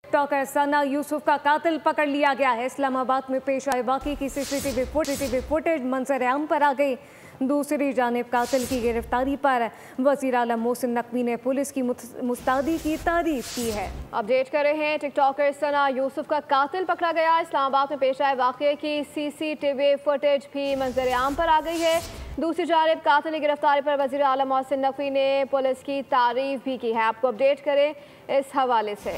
TikToker सना यूसुफ का कातिल पकड़ लिया गया है। इस्लामाबाद में पेश आए वाकये की सीसीटीवी फुटेज मंजर आम पर आ गई। दूसरी जानिब कातिल की गिरफ्तारी पर वज़ीर आला मोहसिन नकवी ने पुलिस की मुस्तैदी की तारीफ की है। अपडेट कर रहे हैं, टिकटॉकर सना यूसुफ का कातिल पकड़ा गया। इस्लामाबाद में पेश आए वाकये की सीसीटीवी फुटेज भी मंजर आम पर आ गई है। दूसरी जानिब कातिल की गिरफ्तारी पर वज़ीर आला मोहसिन नकवी ने पुलिस की तारीफ भी की है। आपको अपडेट करें इस हवाले से।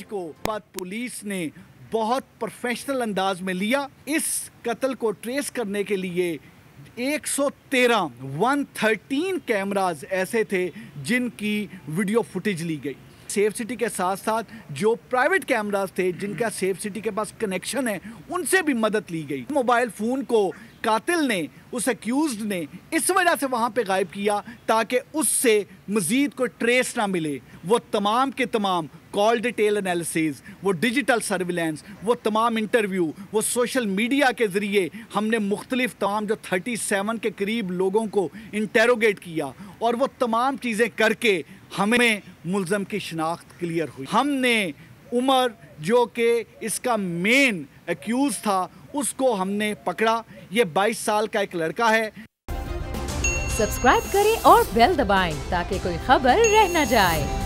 को बाद पुलिस ने बहुत प्रोफेशनल अंदाज में लिया। इस कत्ल को ट्रेस करने के लिए 113 कैमरास ऐसे थे जिनकी वीडियो फुटेज ली गई। सेफ सिटी के साथ साथ जो प्राइवेट कैमरास थे जिनका सेफ सिटी के पास कनेक्शन है उनसे भी मदद ली गई। मोबाइल फ़ोन को कातिल ने, उस एक्यूज्ड ने इस वजह से वहाँ पे गायब किया ताकि उससे मज़ीद कोई ट्रेस ना मिले। वो तमाम के तमाम कॉल डिटेल एनालिसिस, वो डिजिटल सर्विलेंस, वो तमाम इंटरव्यू, वो सोशल मीडिया के ज़रिए हमने मुख्तलिफ तमाम जो 37 के करीब लोगों को इंटेरोगेट किया और वो तमाम चीज़ें करके हमें मुल्ज़म की शनाख्त क्लियर हुई। हमने उमर जो कि इसका मेन एक्यूज़ था उसको हमने पकड़ा। ये 22 साल का एक लड़का है। सब्सक्राइब करें और बेल दबाएं ताकि कोई खबर रह न जाए।